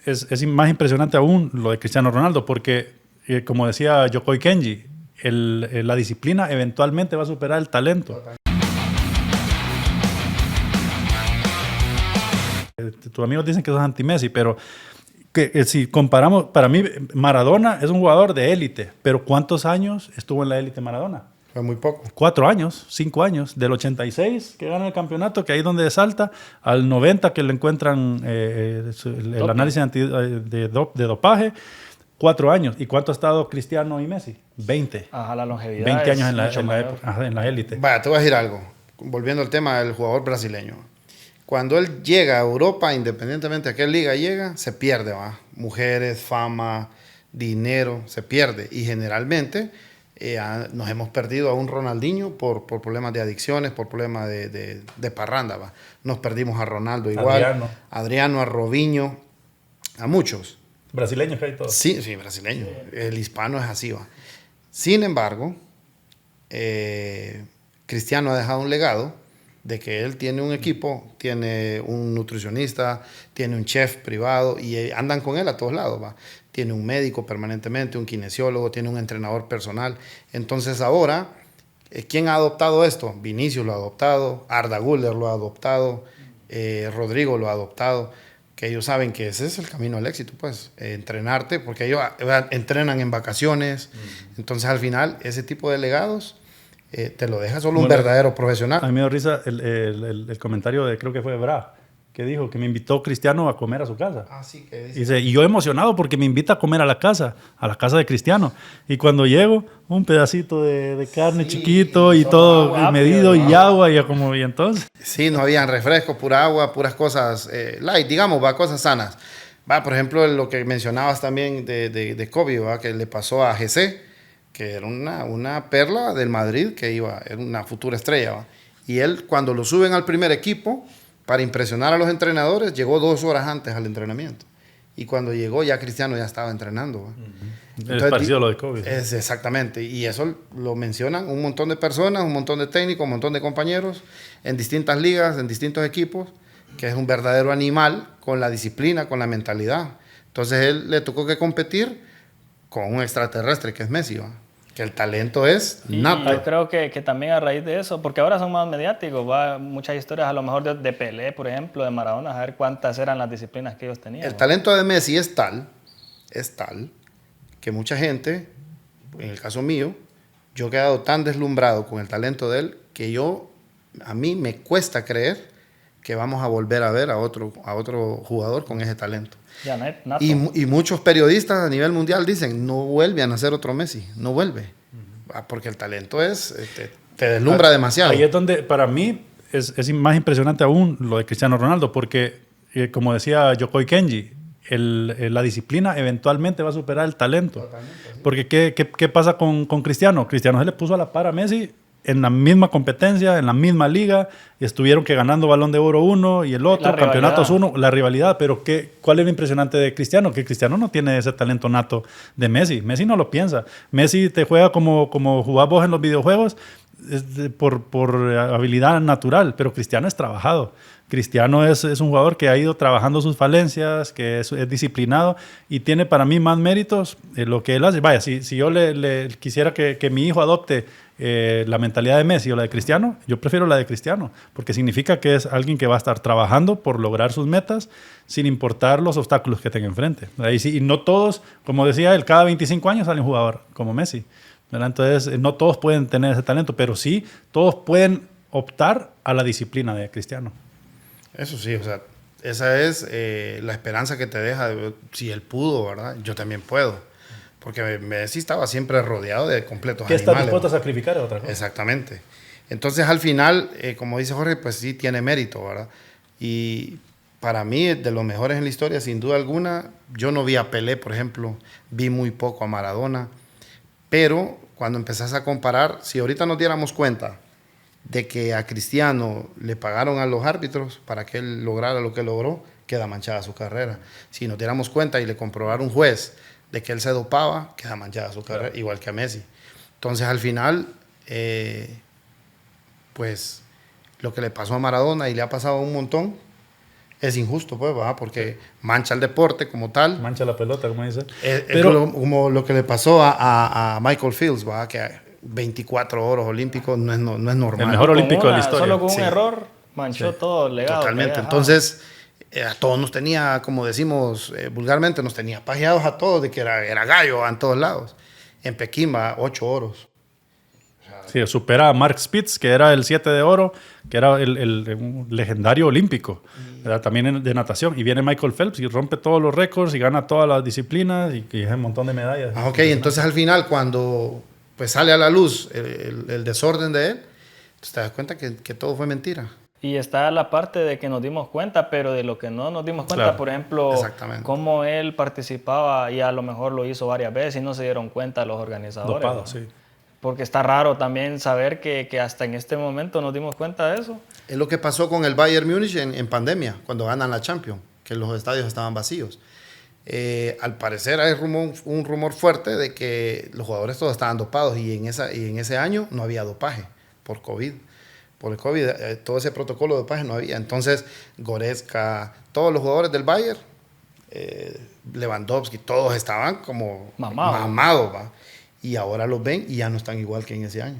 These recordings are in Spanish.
es más impresionante aún lo de Cristiano Ronaldo, porque, como decía Yokoi Kenji, la disciplina eventualmente va a superar el talento. Tus amigos dicen que sos anti-Messi, pero si comparamos, para mí Maradona es un jugador de élite, pero ¿cuántos años estuvo en la élite Maradona? Fue muy poco. 4 años, 5 años, del 86 que gana el campeonato, que ahí es donde salta, al 90 que le encuentran el análisis de dopaje, 4 años. ¿Y cuánto ha estado Cristiano y Messi? 20. Ajá, la longevidad 20 años en la élite. Vaya, te voy a decir algo, volviendo al tema del jugador brasileño. Cuando él llega a Europa, independientemente de qué liga llega, se pierde, ¿va? Mujeres, fama, dinero, se pierde. Y generalmente nos hemos perdido a un Ronaldinho por problemas de adicciones, por problemas de parranda, ¿va? Nos perdimos a Ronaldo igual, Adriano, a Robinho, a muchos. Brasileños que hay todos. Sí, sí, brasileños. El hispano es así, ¿va? Sin embargo, Cristiano ha dejado un legado de que él tiene un equipo, tiene un nutricionista, tiene un chef privado y andan con él a todos lados, ¿va? Tiene un médico permanentemente, un kinesiólogo, tiene un entrenador personal. Entonces ahora, ¿quién ha adoptado esto? Vinicius lo ha adoptado, Arda Güler lo ha adoptado, Rodrigo lo ha adoptado, que ellos saben que ese es el camino al éxito, pues, entrenarte, porque ellos entrenan en vacaciones. Entonces al final, ese tipo de legados te lo deja solo un verdadero profesional. A mí me dio risa el comentario de, creo que fue Bra, que dijo que me invitó Cristiano a comer a su casa. Ah, sí, que dice. Dice, y yo emocionado porque me invita a comer a la casa de Cristiano. Y cuando llego, un pedacito de carne chiquito y todo agua, medido y agua y entonces. Sí, no habían refrescos, pura agua, puras cosas light, digamos, va, cosas sanas. Va, por ejemplo, lo que mencionabas también de Kobe, va, que le pasó a GC, que era una perla del Madrid, que era una futura estrella, ¿va? Y él, cuando lo suben al primer equipo, para impresionar a los entrenadores, llegó 2 horas antes al entrenamiento. Y cuando llegó, ya Cristiano ya estaba entrenando, ¿va? Entonces, es parecido a lo de Kobe. Es exactamente. Y eso lo mencionan un montón de personas, un montón de técnicos, un montón de compañeros, en distintas ligas, en distintos equipos, que es un verdadero animal con la disciplina, con la mentalidad. Entonces, él le tocó que competir con un extraterrestre, que es Messi, ¿va? Que el talento es nato. Yo creo que también a raíz de eso, porque ahora son más mediáticos, va muchas historias a lo mejor de Pelé, por ejemplo, de Maradona, a ver cuántas eran las disciplinas que ellos tenían. El talento de Messi es tal, que mucha gente, en el caso mío, yo he quedado tan deslumbrado con el talento de él, que a mí me cuesta creer que vamos a volver a ver a otro jugador con ese talento. Y muchos periodistas a nivel mundial dicen, no vuelve a nacer otro Messi, no vuelve. Porque el talento te deslumbra demasiado. Ahí es donde, para mí, es más impresionante aún lo de Cristiano Ronaldo, porque, como decía Yokoi Kenji, la disciplina eventualmente va a superar el talento. Totalmente, sí. Porque, ¿qué pasa con Cristiano? Cristiano se le puso a la par a Messi en la misma competencia, en la misma liga, y estuvieron que ganando Balón de Oro uno y el otro, campeonatos uno, la rivalidad. Pero ¿cuál es lo impresionante de Cristiano? Que Cristiano no tiene ese talento nato de Messi. Messi no lo piensa. Messi te juega como jugás vos en los videojuegos por habilidad natural, pero Cristiano es trabajado. Cristiano es un jugador que ha ido trabajando sus falencias, que es disciplinado y tiene para mí más méritos lo que él hace. Vaya, si yo le quisiera que mi hijo adopte la mentalidad de Messi o la de Cristiano, yo prefiero la de Cristiano, porque significa que es alguien que va a estar trabajando por lograr sus metas sin importar los obstáculos que tenga enfrente. Ahí sí, y no todos, como decía él, cada 25 años sale un jugador como Messi, ¿verdad? Entonces, no todos pueden tener ese talento, pero sí todos pueden optar a la disciplina de Cristiano. Eso sí, o sea, esa es la esperanza que te deja. Si él pudo, ¿verdad? Yo también puedo. Porque Messi estaba siempre rodeado de completos animales. ¿Qué está dispuesto a sacrificar? Otra cosa. Exactamente. Entonces, al final, como dice Jorge, pues sí tiene mérito, ¿verdad? Y para mí, de los mejores en la historia, sin duda alguna, yo no vi a Pelé, por ejemplo, vi muy poco a Maradona, pero cuando empezás a comparar, si ahorita nos diéramos cuenta de que a Cristiano le pagaron a los árbitros para que él lograra lo que logró, queda manchada su carrera. Si nos diéramos cuenta y le comprobara un juez de que él se dopaba, queda manchada su carrera, igual que a Messi. Entonces, al final, pues, lo que le pasó a Maradona y le ha pasado a un montón, es injusto, pues, ¿verdad? Porque mancha el deporte como tal. Mancha la pelota, como dice. Pero como lo que le pasó a Michael Fields, ¿verdad? Que 24 oros olímpicos no es normal. El mejor olímpico de la historia. Solo con un error manchó todo el legado. Totalmente. Entonces, a todos nos tenía, como decimos vulgarmente, nos tenía pajeados a todos de que era gallo en todos lados. En Pekín va 8 oros. Sí, supera a Mark Spitz, que era el 7 de oro, que era un legendario olímpico, también de natación. Y viene Michael Phelps y rompe todos los récords y gana todas las disciplinas y es un montón de medallas. Ok, entonces al final cuando pues, sale a la luz el desorden de él, te das cuenta que todo fue mentira. Y está la parte de que nos dimos cuenta, pero de lo que no nos dimos cuenta, claro, por ejemplo, cómo él participaba y a lo mejor lo hizo varias veces y no se dieron cuenta los organizadores. Dopado, ¿no? sí. Porque está raro también saber que hasta en este momento nos dimos cuenta de eso. Es lo que pasó con el Bayern Múnich en pandemia, cuando ganan la Champions, que los estadios estaban vacíos. Al parecer hay un rumor fuerte de que los jugadores todos estaban dopados y en ese año no había dopaje por COVID. Por el COVID, todo ese protocolo de dopaje no había. Entonces, Goretzka, todos los jugadores del Bayern, Lewandowski, todos estaban como mamados, ¿va? Y ahora los ven y ya no están igual que en ese año.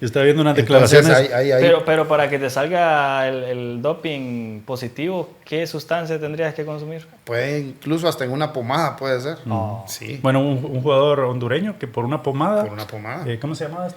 Yo estaba viendo unas declaraciones. Pero para que te salga el doping positivo, ¿qué sustancia tendrías que consumir? Pues incluso hasta en una pomada puede ser. Sí. Bueno, un jugador hondureño que por una pomada. ¿Cómo se llamaba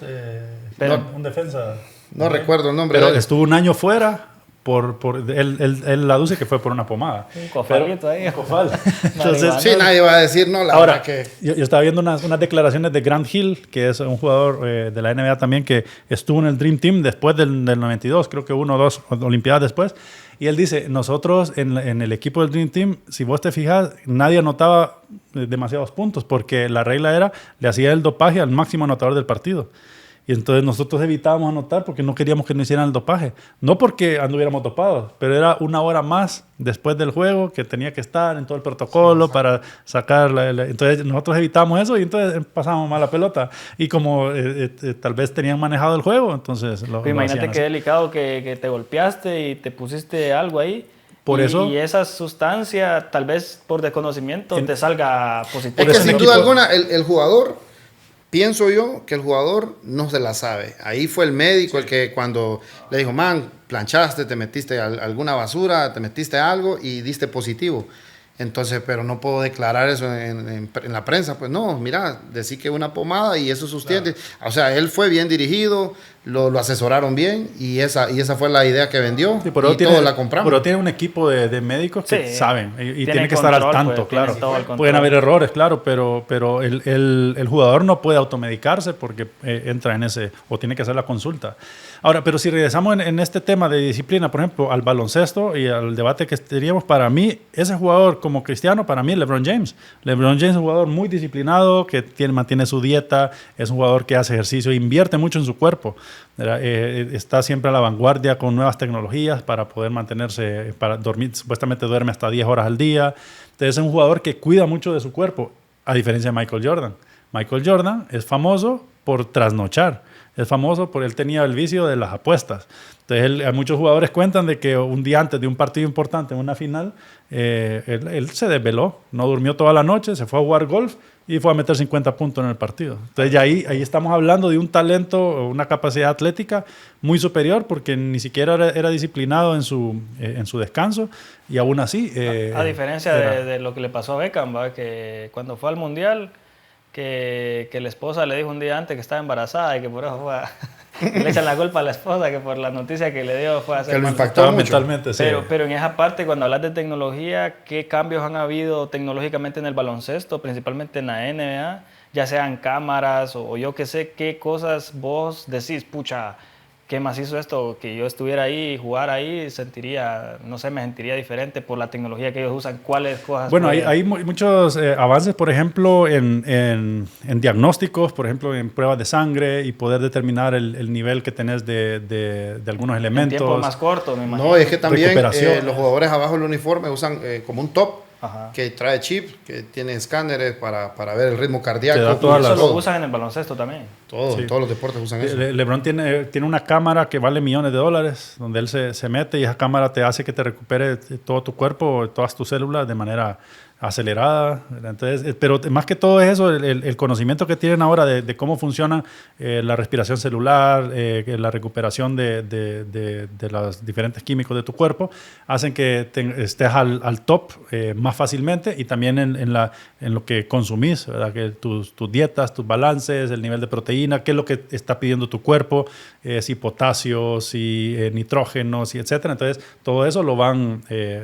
un defensa? No recuerdo el nombre. Pero estuvo un año fuera. Él aduce que fue por una pomada. Un cofalito ahí. Un cofal. Entonces, sí, nadie va a decir no. Ahora, que yo estaba viendo unas declaraciones de Grant Hill, que es un jugador de la NBA también, que estuvo en el Dream Team después del 92, creo que 1 o 2 Olimpiadas después. Y él dice, nosotros en el equipo del Dream Team, si vos te fijas, nadie anotaba demasiados puntos, porque la regla era, le hacía el dopaje al máximo anotador del partido. Y entonces nosotros evitábamos anotar porque no queríamos que nos hicieran el dopaje. No porque anduviéramos dopados, pero era una hora más después del juego que tenía que estar en todo el protocolo para sacar entonces nosotros evitamos eso y entonces pasábamos mal la pelota. Y como tal vez tenían manejado el juego, entonces imagínate qué delicado que te golpeaste y te pusiste algo ahí. Por eso, y esa sustancia, tal vez por desconocimiento, te salga positivo. Es que sin duda alguna el jugador... Pienso yo que el jugador no se la sabe. Ahí fue el médico el que cuando le dijo, man, planchaste, te metiste alguna basura, te metiste algo y diste positivo. Entonces, pero no puedo declarar eso en la prensa. Pues no, mira, decir que una pomada y eso sostiene. Claro. O sea, él fue bien dirigido, lo asesoraron bien y esa fue la idea que vendió y todos la compramos. Pero tiene un equipo de médicos que saben y tienen que estar al tanto, pues, claro. Pueden haber errores, claro, pero el jugador no puede automedicarse porque entra en ese, o tiene que hacer la consulta. Ahora, pero si regresamos en este tema de disciplina, por ejemplo, al baloncesto y al debate que teníamos, para mí, ese jugador como Cristiano, para mí es LeBron James. LeBron James es un jugador muy disciplinado, que mantiene su dieta, es un jugador que hace ejercicio, invierte mucho en su cuerpo. Está siempre a la vanguardia con nuevas tecnologías para poder mantenerse, para dormir, supuestamente duerme hasta 10 horas al día. Entonces es un jugador que cuida mucho de su cuerpo, a diferencia de Michael Jordan. Michael Jordan es famoso por trasnochar. Es famoso porque él tenía el vicio de las apuestas. Entonces, muchos jugadores cuentan de que un día antes de un partido importante, en una final, él se desveló, no durmió toda la noche, se fue a jugar golf y fue a meter 50 puntos en el partido. Entonces, ya ahí estamos hablando de un talento, una capacidad atlética muy superior porque ni siquiera era disciplinado en su descanso y aún así... a diferencia de lo que le pasó a Beckham, ¿va? Que cuando fue al Mundial... Que la esposa le dijo un día antes que estaba embarazada y que por eso fue le echan la culpa a la esposa que por la noticia que le dio fue a hacer... Que lo impactó mentalmente, sí. Pero en esa parte, cuando hablas de tecnología, ¿qué cambios han habido tecnológicamente en el baloncesto, principalmente en la NBA? Ya sean cámaras o yo qué sé, ¿qué cosas vos decís, pucha, qué más hizo esto? Que yo estuviera ahí, jugar ahí, me sentiría diferente por la tecnología que ellos usan. ¿Cuáles cosas? Bueno, hay muchos avances, por ejemplo, en diagnósticos, por ejemplo, en pruebas de sangre y poder determinar el nivel que tenés de algunos elementos. En tiempo más corto, me imagino. No, es que también los jugadores abajo del uniforme usan como un top que trae chip, que tiene escáneres para ver el ritmo cardíaco. Eso lo usan en el baloncesto también. Todos los deportes usan eso. LeBron tiene una cámara que vale millones de dólares, donde él se mete y esa cámara te hace que te recupere todo tu cuerpo, todas tus células de manera acelerada. Entonces, pero más que todo eso, el conocimiento que tienen ahora de cómo funciona la respiración celular, la recuperación de los diferentes químicos de tu cuerpo, hacen que estés al top más fácilmente, y también en lo que consumís, ¿verdad? Que tus dietas, tus balances, el nivel de proteína, qué es lo que está pidiendo tu cuerpo, si potasio, si nitrógeno, si etcétera. Entonces, todo eso lo van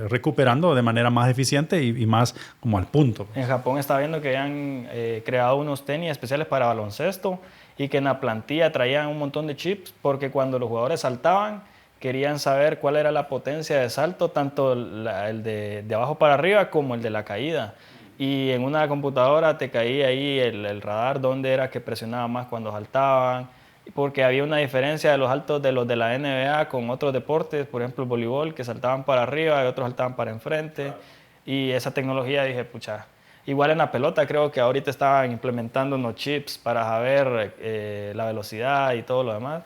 recuperando de manera más eficiente y más como al punto. En Japón estaba viendo que habían creado unos tenis especiales para baloncesto y que en la plantilla traían un montón de chips, porque cuando los jugadores saltaban querían saber cuál era la potencia de salto, tanto el de abajo para arriba como el de la caída. Y en una computadora te caía ahí el radar donde era que presionaba más cuando saltaban, porque había una diferencia de los saltos de los de la NBA con otros deportes, por ejemplo el voleibol, que saltaban para arriba y otros saltaban para enfrente. Y esa tecnología, dije, pucha, igual en la pelota creo que ahorita estaban implementando unos chips para saber la velocidad y todo lo demás,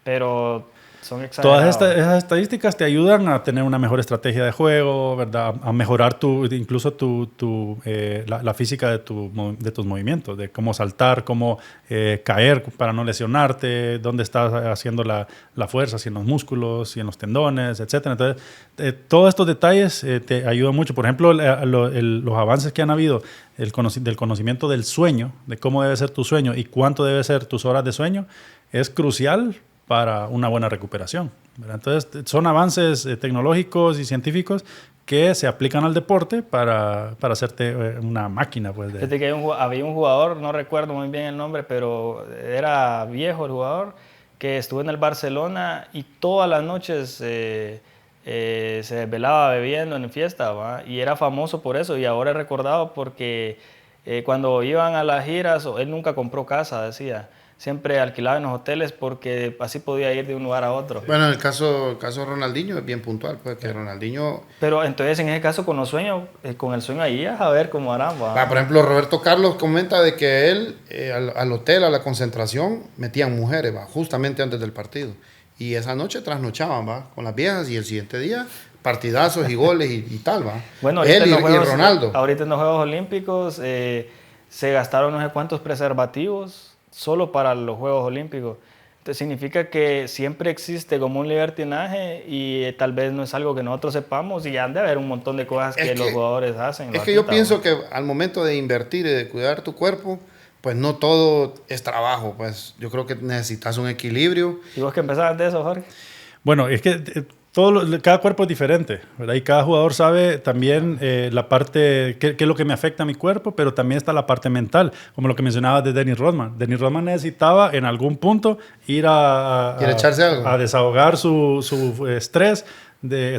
pero son exagerados. Todas esas estadísticas te ayudan a tener una mejor estrategia de juego, ¿verdad? A mejorar incluso la física de tus movimientos, de cómo saltar, cómo caer para no lesionarte, dónde estás haciendo la fuerza, si en los músculos, si en los tendones, etc. Entonces, todos estos detalles te ayudan mucho. Por ejemplo, los avances que han habido del conocimiento del sueño, de cómo debe ser tu sueño y cuánto debe ser tus horas de sueño, es crucial para una buena recuperación, ¿verdad? Entonces, son avances tecnológicos y científicos que se aplican al deporte para hacerte una máquina. Pues, Fíjate que había un jugador, no recuerdo muy bien el nombre, pero era viejo el jugador, que estuvo en el Barcelona y todas las noches se desvelaba bebiendo en fiesta, ¿va? Y era famoso por eso, y ahora es recordado porque cuando iban a las giras, él nunca compró casa, decía. Siempre alquilaba en los hoteles porque así podía ir de un lugar a otro. Bueno, en el caso de Ronaldinho es bien puntual, pues que Ronaldinho... Pero entonces en ese caso con los sueños, con el sueño ahí, a ver cómo harán. Por ejemplo, Roberto Carlos comenta de que él al hotel, a la concentración, metían mujeres, justamente antes del partido. Y esa noche trasnochaban, con las viejas, y el siguiente día partidazos y goles y tal, Bueno, él y Ronaldo. Ahorita en los Juegos Olímpicos se gastaron no sé cuántos preservativos solo para los Juegos Olímpicos. Entonces significa que siempre existe como un libertinaje y tal vez no es algo que nosotros sepamos, y han de haber un montón de cosas que los jugadores hacen. Es que yo pienso que al momento de invertir y de cuidar tu cuerpo, pues no todo es trabajo, pues yo creo que necesitas un equilibrio. ¿Y vos qué empezabas de eso, Jorge? Bueno, es que cada cuerpo es diferente, ¿verdad? Y cada jugador sabe también la parte, qué es lo que me afecta a mi cuerpo, pero también está la parte mental, como lo que mencionabas de Dennis Rodman. Dennis Rodman necesitaba en algún punto ir a desahogar su estrés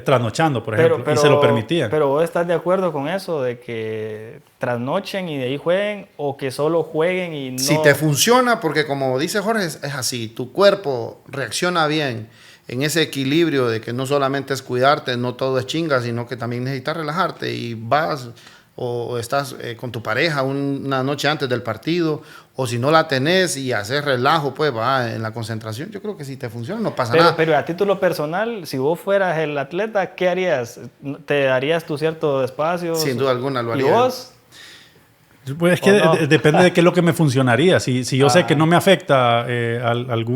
trasnochando, por ejemplo, y se lo permitían. Pero vos estás de acuerdo con eso, de que trasnochen y de ahí jueguen, o que solo jueguen y no... Si te funciona, porque como dice Jorge, es así, tu cuerpo reacciona bien en ese equilibrio de que no solamente es cuidarte, no todo es chinga, sino que también necesitas relajarte, y vas o estás con tu pareja una noche antes del partido, o si no la tenés y haces relajo, pues va en la concentración. Yo creo que si te funciona no pasa nada. Pero a título personal, si vos fueras el atleta, ¿qué harías? ¿Te darías tu cierto espacio? Sin duda alguna lo haría. ¿Y vos? Pues es que depende de qué es lo que me funcionaría. Si yo sé que no me afecta algo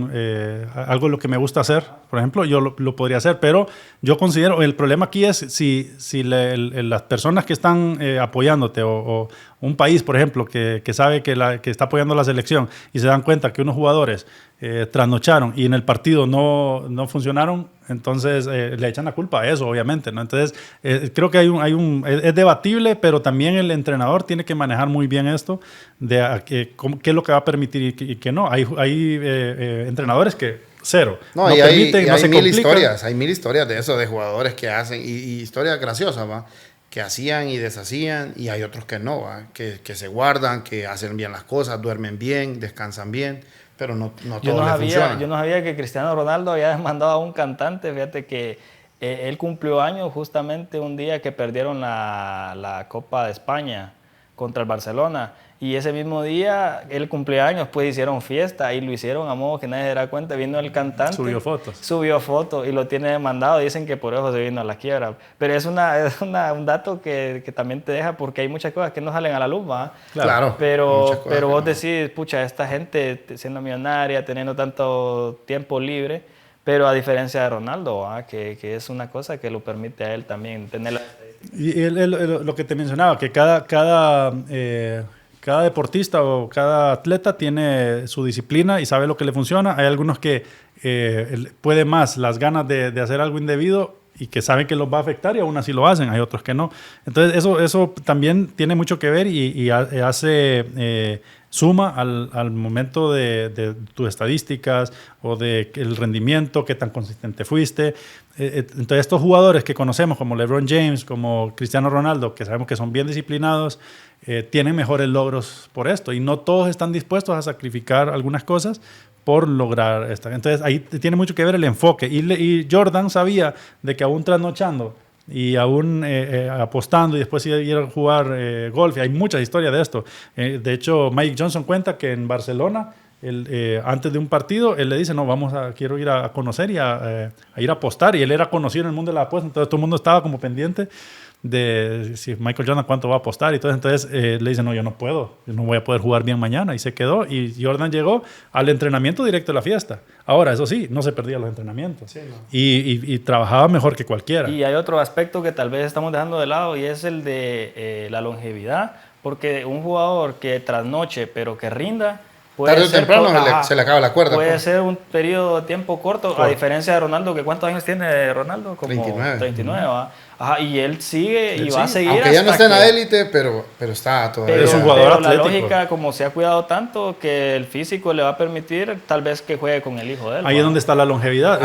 de lo que me gusta hacer, por ejemplo, yo lo podría hacer. Pero yo considero, el problema aquí es si las personas que están apoyándote, o un país, por ejemplo, que sabe que está apoyando la selección, y se dan cuenta que unos jugadores trasnocharon y en el partido no funcionaron, entonces le echan la culpa a eso, obviamente, ¿no? Entonces creo que es debatible, pero también el entrenador tiene que manejar muy bien esto de qué es lo que va a permitir y qué no. Hay entrenadores que cero. No permiten, no se complican. Hay mil historias de eso, de jugadores que hacen, y historias graciosas, ¿va? Que hacían y deshacían, y hay otros que no, ¿va? Que se guardan, que hacen bien las cosas, duermen bien, descansan bien, pero no todo les funciona. Yo no sabía que Cristiano Ronaldo había demandado a un cantante. Fíjate que Él cumplió años justamente un día que perdieron la Copa de España contra el Barcelona. Y ese mismo día, el cumpleaños, pues hicieron fiesta y lo hicieron a modo que nadie se diera cuenta. Vino el cantante. Subió fotos y lo tiene demandado. Dicen que por eso se vino a la quiebra. Pero es un dato que también te deja, porque hay muchas cosas que no salen a la luz, ¿va? Claro. Pero vos decís, pucha, esta gente siendo millonaria, teniendo tanto tiempo libre, pero a diferencia de Ronaldo, ¿va? Que es una cosa que lo permite a él también tener la... Y lo que te mencionaba, que cada deportista o cada atleta tiene su disciplina y sabe lo que le funciona. Hay algunos que puede más las ganas de hacer algo indebido y que saben que los va a afectar y aún así lo hacen. Hay otros que no. Entonces eso también tiene mucho que ver y hace suma al momento de tus estadísticas o de el rendimiento, qué tan consistente fuiste. Entonces estos jugadores que conocemos como LeBron James, como Cristiano Ronaldo, que sabemos que son bien disciplinados, tienen mejores logros por esto y no todos están dispuestos a sacrificar algunas cosas por lograr esto. Entonces ahí tiene mucho que ver el enfoque y Jordan sabía de que aún trasnochando y aún apostando y después ir a jugar golf, y hay muchas historias de esto. De hecho, Mike Johnson cuenta que en Barcelona antes de un partido, él le dice, no, quiero ir a conocer y a ir a apostar, y él era conocido en el mundo de la apuesta, entonces todo el mundo estaba como pendiente de si Michael Jordan cuánto va a apostar y todo. Entonces le dice, no, yo no puedo, yo no voy a poder jugar bien mañana, y se quedó, y Jordan llegó al entrenamiento directo de la fiesta. Ahora, eso sí, no se perdía los entrenamientos, sí, no. y trabajaba mejor que cualquiera. Y hay otro aspecto que tal vez estamos dejando de lado, y es el de la longevidad, porque un jugador que trasnoche pero que rinda, tarde o temprano se le acaba la cuerda. Puede ser un periodo de tiempo corto, a diferencia de Ronaldo, que ¿cuántos años tiene Ronaldo? Como 39, ¿va? Ajá, y él sigue y va a seguir. Aunque ya no está en la élite, pero está todavía. Es un jugador atlético. La lógica, como se ha cuidado tanto, que el físico le va a permitir tal vez que juegue con el hijo de él. Ahí es donde está la longevidad.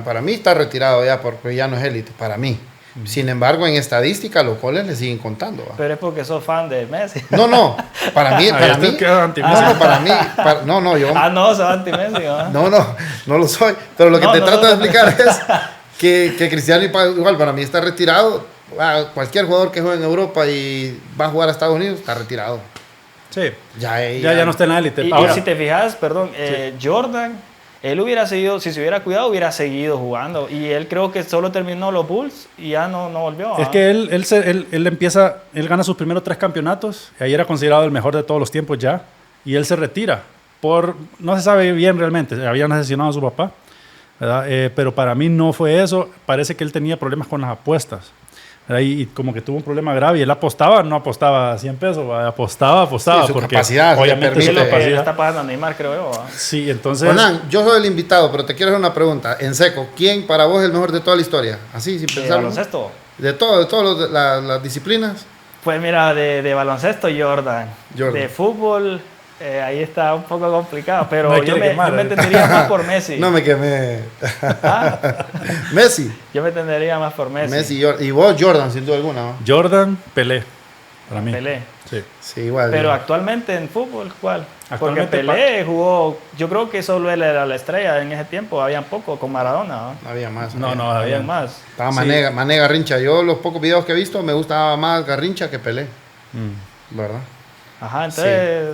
Para mí está retirado ya, porque ya no es élite, para mí. Sin embargo, en estadística los goles le siguen contando, ¿va? Pero es porque sos fan de Messi. No, para mí, yo. No, sos anti-Messi, ¿no? No lo soy. Pero lo que trato de explicar es que Cristiano igual para mí está retirado. Cualquier jugador que juegue en Europa y va a jugar a Estados Unidos está retirado. Sí. Ya no está en la élite. Y si te fijas, Jordan, él hubiera seguido, si se hubiera cuidado, hubiera seguido jugando. Y él creo que solo terminó los Bulls y ya no volvió. Es que él gana sus primeros 3 campeonatos. Y ahí era considerado el mejor de todos los tiempos ya. Y él se retira. No se sabe bien realmente. Habían asesinado a su papá, ¿verdad? Pero para mí no fue eso. Parece que él tenía problemas con las apuestas. Y como que tuvo un problema grave, y él no apostaba 100 pesos, apostaba sí, su porque capacidad, obviamente su capacidad está pasando a Neymar, creo yo. Sí, entonces... Hernán, yo soy el invitado, pero te quiero hacer una pregunta en seco. ¿Quién para vos es el mejor de toda la historia? Así, sin pensar. ¿De baloncesto? De todas las disciplinas. Pues mira, de baloncesto, Jordan. De fútbol... ahí está un poco complicado, pero yo me entendería más por Messi. No me quemé. Messi. Yo me entendería más por Messi. Y vos, Jordan, sin duda alguna, ¿no? Jordan, Pelé, para mí. Pelé. Sí, igual. Pero actualmente en fútbol, ¿cuál? Porque Pelé jugó, yo creo que solo él era la estrella en ese tiempo, habían poco con Maradona, ¿no? No había más. No, había más. Estaba Mané Garrincha. Yo los pocos videos que he visto me gustaba más Garrincha que Pelé. ¿Verdad? Ajá, entonces...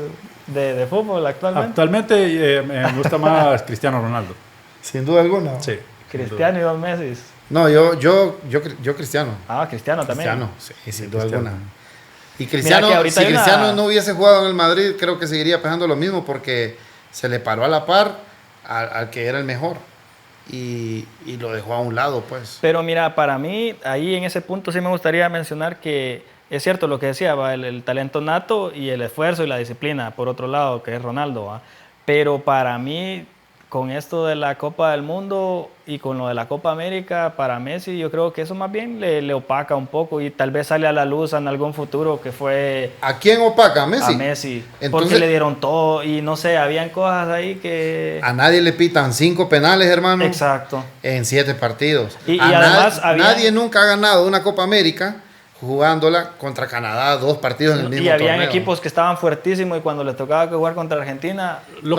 De fútbol actualmente. Actualmente me gusta más Cristiano Ronaldo. Sin duda alguna. Sí. Cristiano y dos Messi. No, yo Cristiano. Cristiano también. Cristiano, sí, sin duda alguna. Y Cristiano, si Cristiano no hubiese jugado en el Madrid, creo que seguiría pesando lo mismo, porque se le paró a la par al que era el mejor. Y lo dejó a un lado, pues. Pero mira, para mí, ahí en ese punto sí me gustaría mencionar que es cierto lo que decía, el talento nato y el esfuerzo y la disciplina, por otro lado, que es Ronaldo, ¿va? Pero para mí, con esto de la Copa del Mundo y con lo de la Copa América, para Messi, yo creo que eso más bien le opaca un poco, y tal vez sale a la luz en algún futuro que fue... ¿A quién opaca? ¿A Messi? A Messi. Entonces, porque le dieron todo y no sé, habían cosas ahí que... A nadie le pitan 5 penales, hermano. Exacto. En 7 partidos. Y además nadie nunca ha ganado una Copa América jugándola contra Canadá, 2 partidos en el mismo torneo. Y habían equipos que estaban fuertísimos, y cuando les tocaba jugar contra Argentina... Lo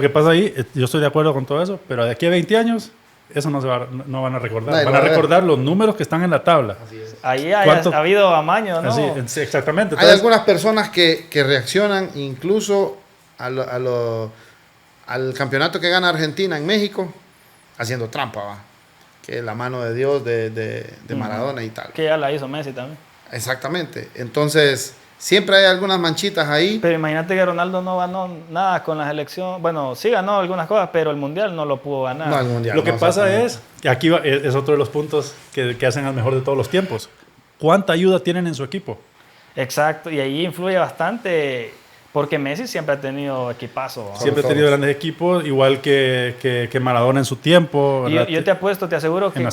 que pasa ahí, yo estoy de acuerdo con todo eso, pero de aquí a 20 años, eso no van a recordar. Van a recordar los números que están en la tabla. Ahí ha habido amaño, ¿no? Sí, exactamente. Entonces, hay algunas personas que reaccionan incluso al campeonato que gana Argentina en México haciendo trampa, ¿va? Que es la mano de Dios de Maradona y tal. Que ya la hizo Messi también. Exactamente. Entonces, siempre hay algunas manchitas ahí. Pero imagínate que Ronaldo no ganó nada con la selección. Bueno, sí ganó algunas cosas, pero el Mundial no lo pudo ganar. No, el Mundial. Lo que pasa es, y aquí es otro de los puntos que hacen al mejor de todos los tiempos. ¿Cuánta ayuda tienen en su equipo? Exacto, y ahí influye bastante, porque Messi siempre ha tenido equipazo. Siempre ha tenido grandes equipos, igual que Maradona en su tiempo. Yo te apuesto, te aseguro que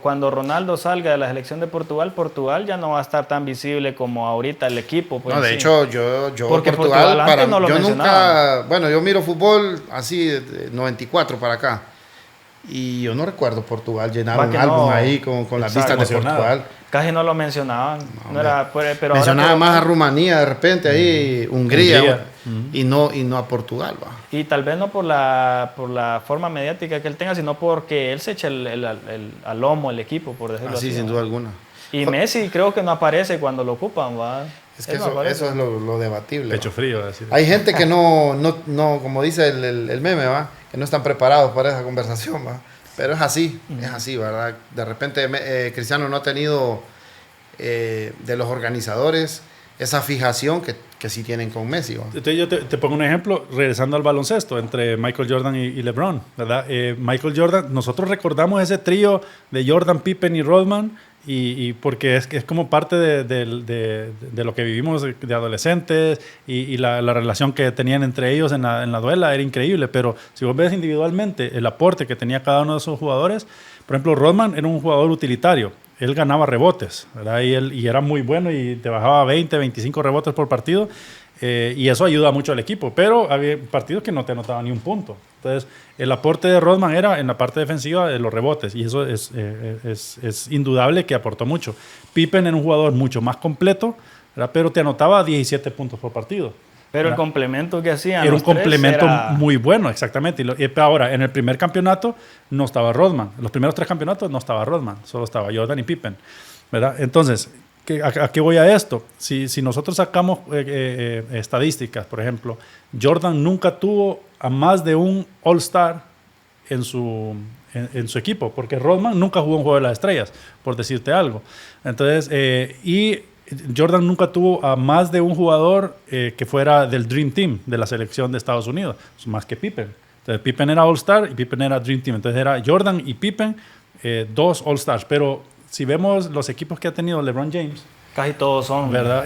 cuando Ronaldo salga de la selección de Portugal, Portugal ya no va a estar tan visible como ahorita el equipo. Pues, no, de hecho, yo porque Portugal antes no lo nunca, bueno, yo miro fútbol así de 94 para acá. Y yo no recuerdo Portugal llenar un álbum ahí con las vistas de Portugal. Casi no lo mencionaban. No era, pero mencionaba más a Rumanía de repente, ahí Hungría. Y no a Portugal. Va. Y tal vez no por la forma mediática que él tenga, sino porque él se echa al lomo el equipo, por decirlo así. Así, sin duda alguna. Y Messi creo que no aparece cuando lo ocupan. ¿Va? Es que eso es lo debatible. Pecho frío. Decir. Hay gente que no, como dice el meme, ¿va? Que no están preparados para esa conversación, ¿va? Pero es así, ¿verdad? De repente Cristiano no ha tenido de los organizadores esa fijación que sí tienen con Messi, ¿va? Entonces yo te pongo un ejemplo, regresando al baloncesto, entre Michael Jordan y LeBron, ¿verdad? Michael Jordan, nosotros recordamos ese trío de Jordan, Pippen y Rodman, y porque es como parte de lo que vivimos de adolescentes y la relación que tenían entre ellos en la duela era increíble, pero si vos ves individualmente el aporte que tenía cada uno de esos jugadores, por ejemplo, Rodman era un jugador utilitario, él ganaba rebotes, ¿verdad? Y era muy bueno y te bajaba 20, 25 rebotes por partido, y eso ayuda mucho al equipo, pero había partidos que no te anotaban ni un punto. Entonces, el aporte de Rodman era en la parte defensiva de los rebotes, y eso es indudable que aportó mucho. Pippen era un jugador mucho más completo, ¿verdad? Pero te anotaba 17 puntos por partido. Pero el complemento que hacían era un complemento muy bueno, exactamente. Y ahora, en el primer campeonato no estaba Rodman. Los primeros 3 campeonatos no estaba Rodman, solo estaba Jordan y Pippen, ¿verdad? Entonces, ¿a qué voy a esto? Si nosotros sacamos estadísticas, por ejemplo, Jordan nunca tuvo a más de un All-Star en su equipo, porque Rodman nunca jugó un juego de las estrellas, por decirte algo. Entonces, y Jordan nunca tuvo a más de un jugador que fuera del Dream Team de la selección de Estados Unidos, más que Pippen. Entonces, Pippen era All-Star y Pippen era Dream Team. Entonces, era Jordan y Pippen, 2 All-Stars. Pero si vemos los equipos que ha tenido LeBron James, casi todos son, ¿verdad?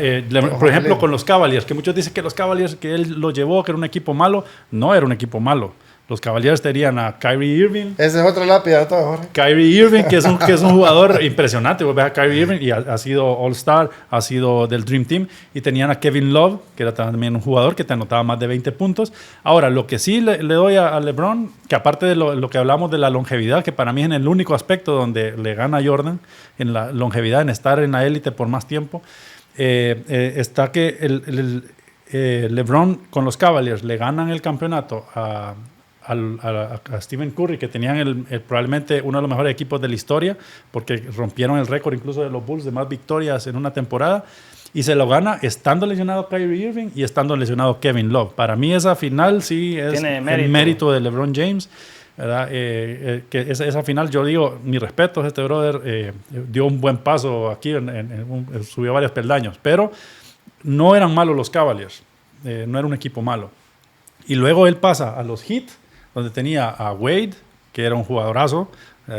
Por ejemplo, con los Cavaliers, que muchos dicen que los Cavaliers, que él lo llevó, que era un equipo malo. No era un equipo malo. Los Cavaliers tenían a Kyrie Irving. Esa es otra lápida de todo, Jorge. Kyrie Irving, que es un jugador impresionante. Vos ves a Kyrie Irving y ha sido All-Star, ha sido del Dream Team. Y tenían a Kevin Love, que era también un jugador que te anotaba más de 20 puntos. Ahora, lo que sí le doy a LeBron, que aparte de lo que hablamos de la longevidad, que para mí es el único aspecto donde le gana a Jordan, en la longevidad, en estar en la élite por más tiempo, está que LeBron con los Cavaliers le ganan el campeonato a Stephen Curry, que tenían probablemente uno de los mejores equipos de la historia, porque rompieron el récord incluso de los Bulls de más victorias en una temporada, y se lo gana estando lesionado Kyrie Irving y estando lesionado Kevin Love. Para mí esa final sí es el mérito de LeBron James, ¿verdad? Que esa final, yo digo, mi respeto a este brother, dio un buen paso aquí, subió varios peldaños, pero no eran malos los Cavaliers, no era un equipo malo. Y luego él pasa a los Heat, donde tenía a Wade, que era un jugadorazo,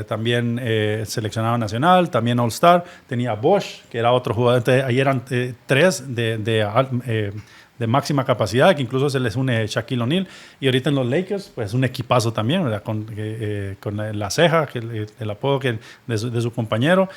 también seleccionado nacional, también All-Star. Tenía a Bosh, que era otro jugador. Entonces, ahí eran 3 de máxima capacidad, que incluso se les une Shaquille O'Neal. Y ahorita en los Lakers, pues es un equipazo también, ¿verdad? Con la ceja, el apodo de su compañero.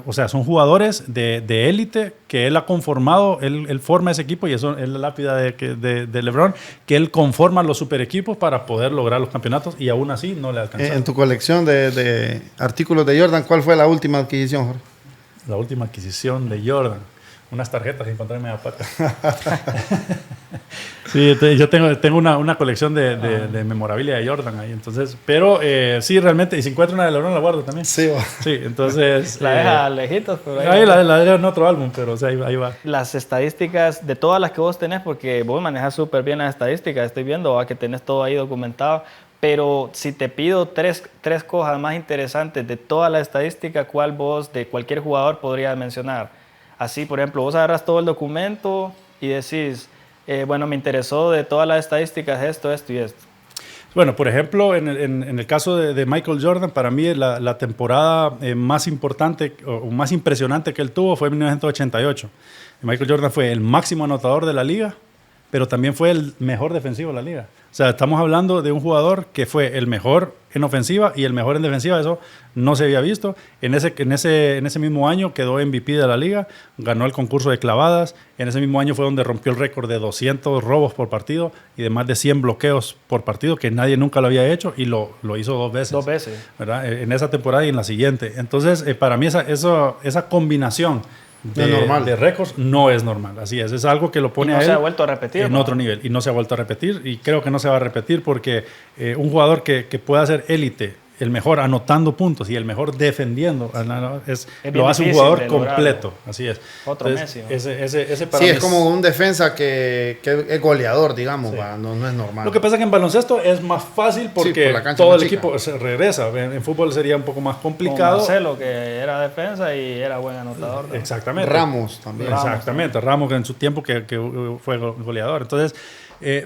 O sea, son jugadores de élite que él ha conformado, él forma ese equipo, y eso es la lápida de LeBron, que él conforma los super equipos para poder lograr los campeonatos, y aún así no le alcanza. En tu colección de artículos de Jordan, ¿cuál fue la última adquisición, Jorge? La última adquisición de Jordan. Unas tarjetas que encontré en media pata. Sí, yo tengo una colección de memorabilia de Jordan ahí, entonces, pero sí, realmente, y si encuentro una de LeBron la guardo también. Sí, sí, entonces... La deja lejitos, pero ahí la dejo en otro álbum, pero o sea, ahí va. Las estadísticas de todas las que vos tenés, porque vos manejas súper bien las estadísticas, estoy viendo que tenés todo ahí documentado, pero si te pido tres cosas más interesantes de toda la estadística, ¿cuál vos de cualquier jugador podrías mencionar? Así, por ejemplo, vos agarras todo el documento y decís, bueno, me interesó de todas las estadísticas esto, esto y esto. Bueno, por ejemplo, en el caso de Michael Jordan, para mí la temporada más importante o más impresionante que él tuvo fue en 1988. Michael Jordan fue el máximo anotador de la liga, pero también fue el mejor defensivo de la liga. O sea, estamos hablando de un jugador que fue el mejor en ofensiva y el mejor en defensiva. Eso no se había visto. En ese mismo año quedó MVP de la liga, ganó el concurso de clavadas. En ese mismo año fue donde rompió el récord de 200 robos por partido y de más de 100 bloqueos por partido, que nadie nunca lo había hecho, y lo hizo 2 veces. 2 veces. ¿Verdad? En esa temporada y en la siguiente. Entonces, para mí esa combinación de récords no es normal, así es algo que lo pone y no a él se ha vuelto a repetir en otro nivel, y no se ha vuelto a repetir, y creo que no se va a repetir porque un jugador que pueda ser élite, el mejor anotando puntos y el mejor defendiendo, lo hace un jugador completo, así es. Otro Entonces, Messi. Ese para sí, mí es como un defensa que es goleador, digamos, sí. No es normal. Lo que pasa es que en baloncesto es más fácil porque por todo el equipo se regresa. En fútbol sería un poco más complicado. Como Marcelo, que era defensa y era buen anotador, ¿no? Exactamente. Ramos también. Exactamente, Ramos en su tiempo que fue goleador. Entonces,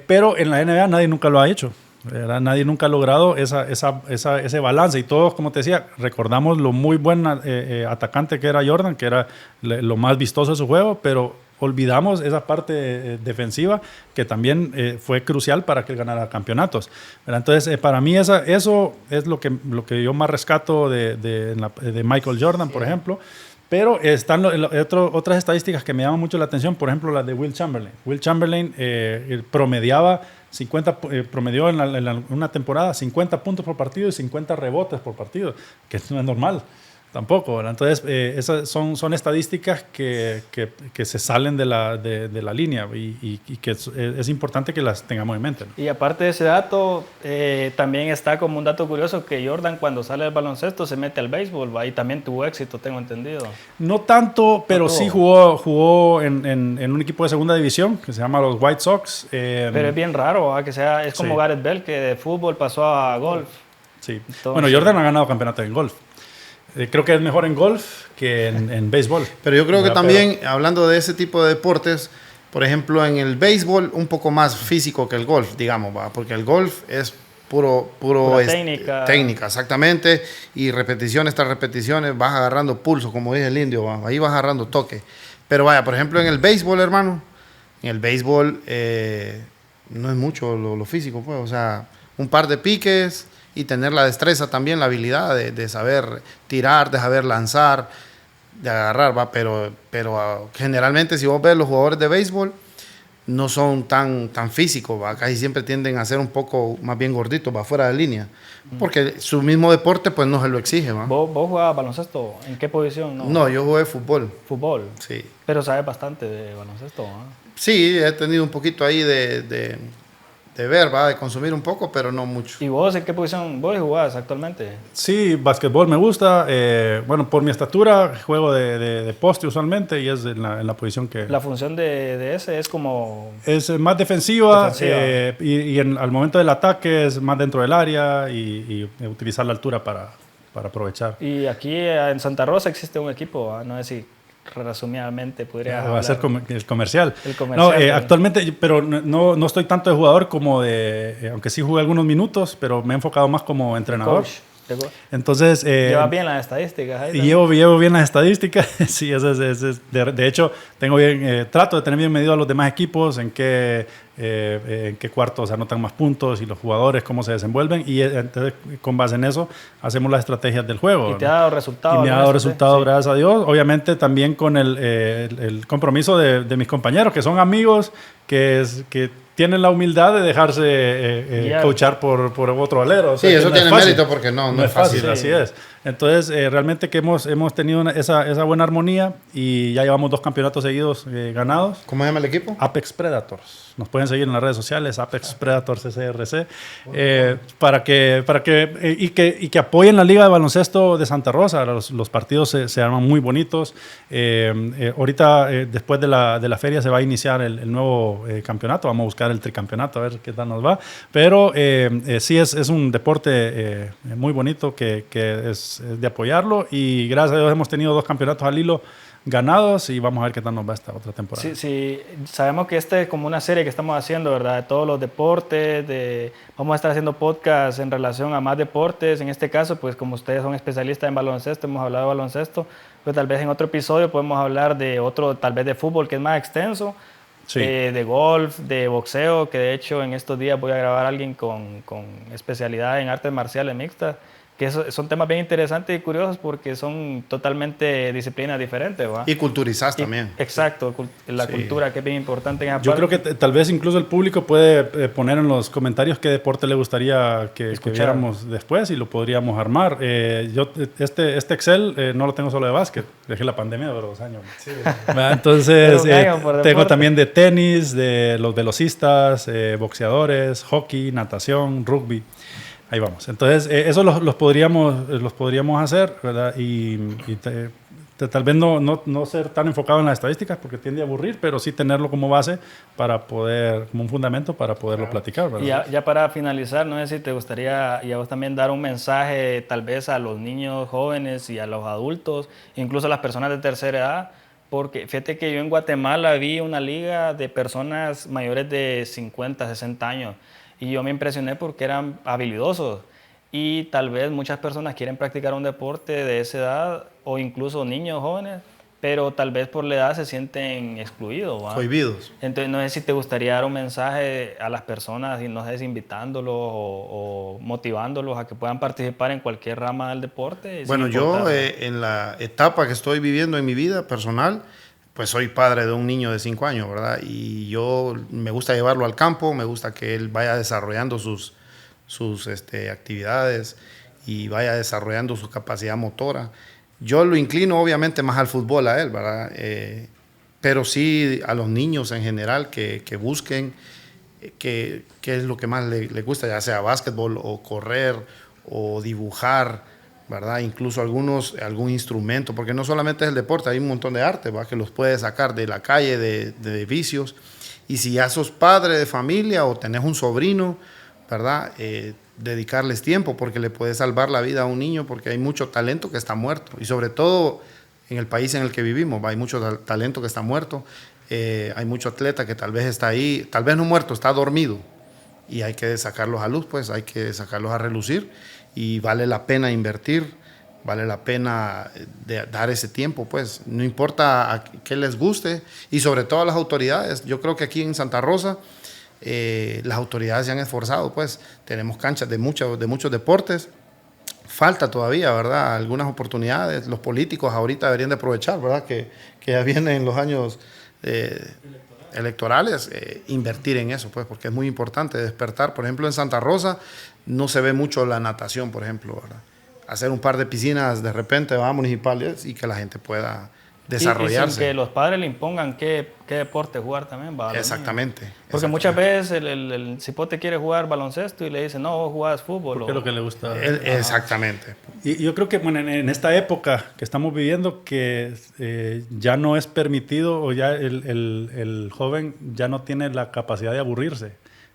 pero en la NBA nadie nunca lo ha hecho. Nadie nunca ha logrado ese balance, y todos, como te decía, recordamos lo muy buen atacante que era Jordan, que era lo más vistoso de su juego, pero olvidamos esa parte defensiva que también fue crucial para que él ganara campeonatos, ¿verdad? Entonces, para mí eso es lo que yo más rescato de Michael Jordan, por ejemplo. Pero están otras estadísticas que me llaman mucho la atención, por ejemplo, las de Will Chamberlain. Will Chamberlain promedió en una temporada 50 puntos por partido y 50 rebotes por partido, que no es normal tampoco, ¿verdad? Entonces, esas son estadísticas que se salen de la línea, y que es importante que las tengamos en mente, ¿no? Y aparte de ese dato, también está como un dato curioso que Jordan, cuando sale del baloncesto, se mete al béisbol, ¿va? Y también tuvo éxito, tengo entendido. No tanto, pero sí jugó en un equipo de segunda división que se llama los White Sox. Pero es bien raro, ¿va? Es como Gareth Bell, que de fútbol pasó a golf. Sí. Entonces, bueno, Jordan ha ganado campeonato en golf. Creo que es mejor en golf que en béisbol. Pero yo creo que también, hablando de ese tipo de deportes, por ejemplo, en el béisbol, un poco más físico que el golf, digamos, ¿va? Porque el golf es pura técnica, exactamente, y repeticiones tras repeticiones, vas agarrando pulso, como dice el indio, ¿va? Ahí vas agarrando toque. Pero vaya, por ejemplo, en el béisbol, hermano, en el béisbol no es mucho lo físico, pues, o sea, un par de piques y tener la destreza también, la habilidad de saber tirar, de saber lanzar, de agarrar, ¿va? Pero generalmente, si vos ves los jugadores de béisbol, no son tan físicos, ¿va? Casi siempre tienden a ser un poco más bien gorditos, ¿va? Fuera de línea, porque su mismo deporte pues no se lo exige, ¿va? ¿Vos jugabas baloncesto? ¿En qué posición? No, yo jugué fútbol. ¿Fútbol? Sí. Pero sabes bastante de baloncesto, ¿no? Sí, he tenido un poquito ahí de ver, ¿va? De consumir un poco, pero no mucho. ¿Y vos en qué posición vos jugás actualmente? Sí, básquetbol me gusta. Bueno, por mi estatura juego de poste usualmente, y es en la posición que... La función de ese es como... Es más defensiva. Y al momento del ataque es más dentro del área y utilizar la altura para aprovechar. Y aquí en Santa Rosa existe un equipo, no sé si resumidamente podría va a ser el comercial. El comercial. No, actualmente, pero no estoy tanto de jugador como aunque sí jugué algunos minutos, pero me he enfocado más como entrenador. Coach. Entonces, llevas bien las estadísticas ahí. Llevo bien las estadísticas. Sí, de hecho, trato de tener bien medido a los demás equipos, en qué cuartos anotan más puntos y los jugadores cómo se desenvuelven, y entonces, con base en eso hacemos las estrategias del juego. Y te ha dado resultados. Y me ha dado resultados, sí. Gracias a Dios. Obviamente también con el compromiso de mis compañeros, que son amigos, que tienen la humildad de dejarse coachar por otro alero. O sea, sí, eso tiene mérito porque no es fácil. Así es. Entonces, realmente que hemos tenido esa buena armonía y ya llevamos 2 campeonatos seguidos ganados. ¿Cómo se llama el equipo? Apex Predators. Nos pueden seguir en las redes sociales, Apex Predators SRC, para que apoyen la Liga de Baloncesto de Santa Rosa. Los partidos se arman muy bonitos. Ahorita, después de la feria, se va a iniciar el nuevo campeonato. Vamos a buscar el tricampeonato, a ver qué tal nos va. Pero sí es un deporte muy bonito que es de apoyarlo. Y gracias a Dios hemos tenido 2 campeonatos al hilo ganados y vamos a ver qué tal nos va esta otra temporada. Sí, sí, sabemos que este es como una serie que estamos haciendo, ¿verdad? De todos los deportes, vamos a estar haciendo podcasts en relación a más deportes. En este caso, pues como ustedes son especialistas en baloncesto, hemos hablado de baloncesto, pues tal vez en otro episodio podemos hablar de otro, tal vez de fútbol, que es más extenso, sí. De golf, de boxeo, que de hecho en estos días voy a grabar a alguien con especialidad en artes marciales mixtas, que son temas bien interesantes y curiosos porque son totalmente disciplinas diferentes, ¿va? Y culturizás también. Exacto, la cultura que es bien importante en esa Yo parte. creo que tal vez incluso el público puede poner en los comentarios qué deporte le gustaría que viéramos después y lo podríamos armar. Yo este Excel no lo tengo solo de básquet, dejé la pandemia de 2 años. Sí. Entonces tengo también de tenis, de los velocistas, boxeadores, hockey, natación, rugby. Ahí vamos. Entonces, eso los podríamos hacer, ¿verdad? Y tal vez no ser tan enfocado en las estadísticas porque tiende a aburrir, pero sí tenerlo como base para poder, como un fundamento para poderlo platicar, ¿verdad? Y ya para finalizar, no sé si te gustaría y a vos también dar un mensaje tal vez a los niños jóvenes y a los adultos, incluso a las personas de tercera edad, porque fíjate que yo en Guatemala vi una liga de personas mayores de 50, 60 años. Y yo me impresioné porque eran habilidosos y tal vez muchas personas quieren practicar un deporte de esa edad o incluso niños jóvenes, pero tal vez por la edad se sienten excluidos. Prohibidos. Entonces no sé si te gustaría dar un mensaje a las personas, y no sé si invitándolos o motivándolos a que puedan participar en cualquier rama del deporte. Bueno, yo en la etapa que estoy viviendo en mi vida personal, pues soy padre de un niño de 5 años, ¿verdad? Y yo me gusta llevarlo al campo, me gusta que él vaya desarrollando sus actividades y vaya desarrollando su capacidad motora. Yo lo inclino obviamente más al fútbol a él, ¿verdad? Pero sí a los niños en general que busquen qué es lo que más le gusta, ya sea básquetbol o correr o dibujar, ¿verdad? Incluso algún instrumento, porque no solamente es el deporte, hay un montón de arte, ¿verdad? Que los puede sacar de la calle, de vicios. Y si ya sos padre de familia o tenés un sobrino, ¿verdad? Dedicarles tiempo, porque le puede salvar la vida a un niño, porque hay mucho talento que está muerto. Y sobre todo en el país en el que vivimos, ¿va? Hay mucho talento que está muerto, hay mucho atleta que tal vez está ahí, tal vez no muerto, está dormido. Y hay que sacarlos a luz, pues hay que sacarlos a relucir. Y vale la pena invertir, vale la pena dar ese tiempo, pues no importa a qué les guste y sobre todo a las autoridades. Yo creo que aquí en Santa Rosa las autoridades se han esforzado, pues tenemos canchas de muchos deportes, falta todavía, ¿verdad? Algunas oportunidades, los políticos ahorita deberían de aprovechar, ¿verdad? Que ya vienen los años electorales, invertir en eso, pues, porque es muy importante despertar. Por ejemplo, en Santa Rosa no se ve mucho la natación, por ejemplo, ¿verdad? Hacer un par de piscinas de repente municipales y que la gente pueda desarrollarse. Y sin que los padres le impongan qué deporte jugar también. Exactamente. Porque muchas veces el cipote quiere jugar baloncesto y le dice, no, vos jugás fútbol. Porque es lo que le gusta. Exactamente. Y yo creo que bueno, en esta época que estamos viviendo, que ya no es permitido, o ya el joven ya no tiene la capacidad de aburrirse.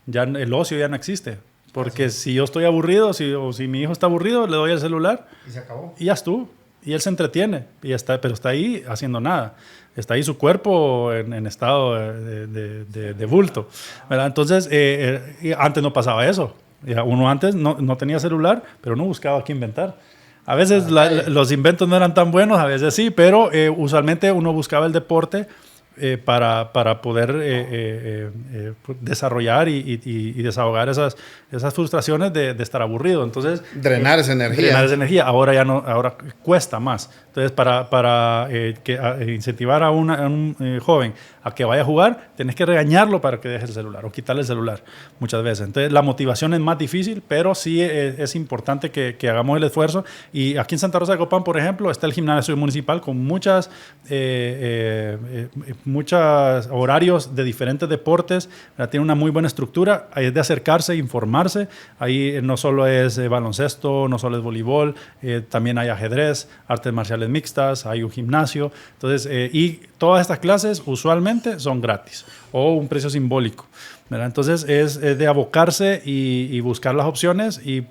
Ya el ocio ya no existe. Porque si yo estoy aburrido, o si mi hijo está aburrido, le doy el celular. Y se acabó. Y ya estuvo. Y él se entretiene, pero está ahí haciendo nada. Está ahí su cuerpo en estado de bulto, ¿verdad? Entonces, antes no pasaba eso. Uno antes no tenía celular, pero no buscaba qué inventar. A veces los inventos no eran tan buenos, a veces sí, pero usualmente uno buscaba el deporte para poder desarrollar y desahogar esas frustraciones de estar aburrido. Entonces, drenar esa energía. Ahora ya no, ahora cuesta más. Entonces Entonces, para incentivar a un joven a que vaya a jugar, tenés que regañarlo para que deje el celular o quitarle el celular muchas veces. Entonces, la motivación es más difícil, pero sí es importante que hagamos el esfuerzo. Y aquí en Santa Rosa de Copán, por ejemplo, está el gimnasio municipal con muchos horarios de diferentes deportes. Tiene una muy buena estructura. Ahí es de acercarse, informarse. Ahí no solo es baloncesto, no solo es voleibol, también hay ajedrez, artes marciales mixtas, hay un gimnasio. Entonces, y todas estas clases usualmente son gratis o un precio simbólico, ¿verdad? Entonces es de abocarse y buscar las opciones y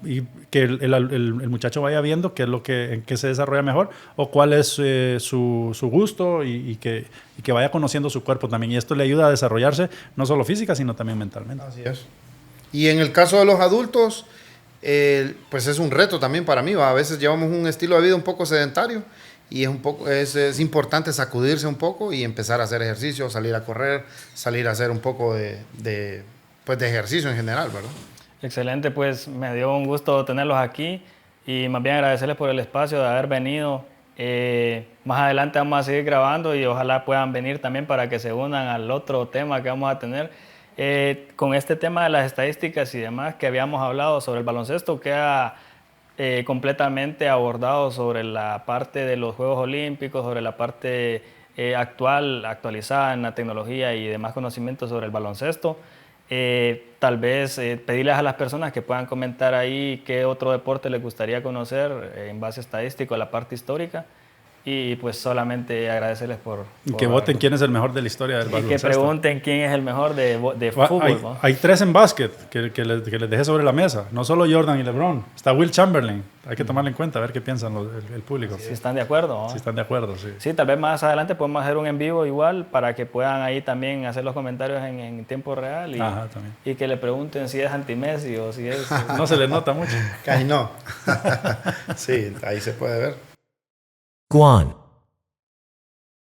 que el muchacho vaya viendo qué es en qué se desarrolla mejor o cuál es su gusto y que vaya conociendo su cuerpo también. Y esto le ayuda a desarrollarse no solo física, sino también mentalmente. Así es. Y en el caso de los adultos, pues es un reto también para mí, ¿va? A veces llevamos un estilo de vida un poco sedentario y es importante sacudirse un poco y empezar a hacer ejercicio, salir a correr, salir a hacer un poco de ejercicio en general, ¿verdad? Excelente, pues me dio un gusto tenerlos aquí y más bien agradecerles por el espacio de haber venido. Más adelante vamos a seguir grabando y ojalá puedan venir también para que se unan al otro tema que vamos a tener. Con este tema de las estadísticas y demás que habíamos hablado sobre el baloncesto, queda completamente abordado sobre la parte de los Juegos Olímpicos, sobre la parte actualizada en la tecnología y demás conocimientos sobre el baloncesto. Tal vez pedirles a las personas que puedan comentar ahí qué otro deporte les gustaría conocer en base estadístico a la parte histórica. Y pues solamente agradecerles por que voten quién es el mejor de la historia del baloncesto. Y que pregunten quién es el mejor de fútbol, ¿no? Hay 3 en básquet que les dejé sobre la mesa. No solo Jordan y LeBron. Está Will Chamberlain. Hay que tomarlo en cuenta, a ver qué piensan el público. Si están de acuerdo, ¿no? Si están de acuerdo, sí. Sí, tal vez más adelante podemos hacer un en vivo igual para que puedan ahí también hacer los comentarios en tiempo real y que le pregunten si es anti-Messi o si es... No se les nota mucho. Casi no. Sí, ahí se puede ver. Guan.